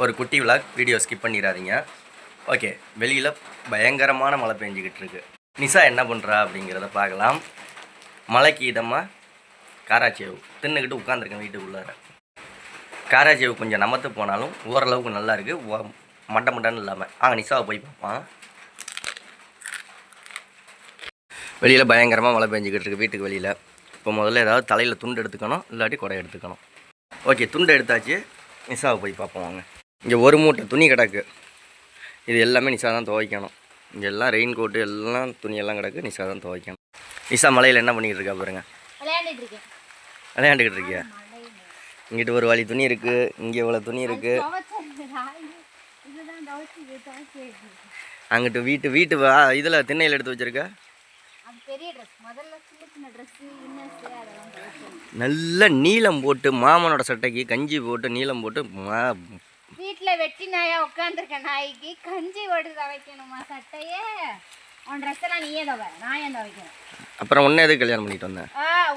ஒரு குட்டி vlog video skip பண்ணிடாதீங்க. ஓகே, வெளியில் பயங்கரமான மழை பெஞ்சிக்கிட்டு இருக்கு. நிஷா என்ன பண்ணுறா அப்படிங்கிறத பார்க்கலாம். மழைக்கு இதமாக காராச்சேவு தின்னுக்கிட்டு உட்காந்துருக்கேன் வீட்டுக்குள்ளார. காராச்சேவு கொஞ்சம் நமத்து போனாலும் ஓரளவுக்கு நல்லா இருக்குது, மண்டை மண்டன்னு இல்லாமல். நிஷாவை போய் பார்ப்பான். வெளியில் பயங்கரமாக மழை பெஞ்சிக்கிட்டு இருக்குது வீட்டுக்கு வெளியில். இப்போ முதல்ல ஏதாவது தலையில் துண்டு எடுத்துக்கணும், இல்லாட்டி குடை எடுத்துக்கணும். ஓகே, துண்டு எடுத்தாச்சு. நிஷாவை போய் பார்ப்போம் வாங்க. இங்கே ஒரு மூட்டை துணி கிடக்கு. இது எல்லாமே நிஷா தான் துவைக்கணும். இங்கே எல்லாம் ரெயின் கோட்டு எல்லாம் துணியெல்லாம் கிடக்கு, நிஷா தான் துவைக்கணும். நிஷா மலையில் என்ன பண்ணிக்கிட்டு இருக்கா பாருங்க. விளையாண்டுக்கிட்டு இருக்கியா? இங்கிட்டு ஒரு வழி துணி இருக்குது, இங்கே இவ்வளோ துணி இருக்குது. அங்கிட்டு வீட்டு இதில் திண்ணையில் எடுத்து வச்சுருக்க. நல்ல நீளம் போட்டு மாமனோட சட்டைக்கு கஞ்சி போட்டு நீளம் போட்டு வீட்டில் வெட்டி நாயா உட்காந்துருக்க நாய்க்கு கஞ்சி போட்டு துவைக்கணுமா சட்டையே? உன் ட்ரெஸ்ஸெல்லாம் நீயே துவை, நான் ஏன் துவைக்கணும்? அப்புறம் ஒன்றே எதுக்கு கல்யாணம் பண்ணிட்டு வந்தேன்?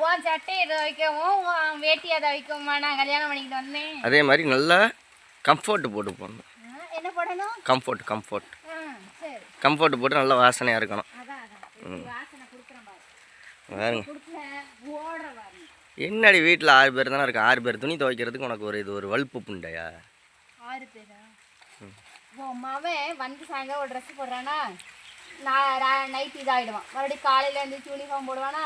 உன் சட்டையை துவைக்கவும் உன் வேட்டியை துவைக்கவுமா நான் கல்யாணம் பண்ணிக்கிட்டு வந்தேன்? அதே மாதிரி நல்லா கம்ஃபர்ட் போட்டு போடணும். என்ன போடணும்? கம்ஃபர்ட். சரி, கம்ஃபர்ட் போட்டு நல்லா வாசனையாக இருக்கணும். வாசனை கொடுக்குறேன் பாருங்க. ஓடுற என்னடி வீட்டில் 6 பேர் தானே இருக்கு, 6 பேர் துணி துவைக்கிறதுக்கு உனக்கு ஒரு வலுப்பு புண்டையா? 6 பேரா? மவன் வந்து சாயங்காலம் ஒரு ட்ரெஸ் போடுறானா, நான் நைட் இதாகிடுவான். மறுபடியும் காலையில் எழுந்திரிச்சு யூனிஃபார்ம் போடுவானா,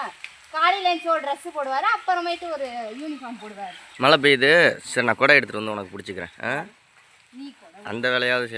காலையில் எழுந்திரிச்சு ஒரு ட்ரெஸ்ஸு போடுவார், அப்புறமேட்டு ஒரு யூனிஃபார்ம் போடுவார். மழை பெய்யுது, சரி நான் குடை எடுத்துகிட்டு வந்து உனக்கு பிடிச்சிக்கிறேன். நீ அந்த வேலையாவது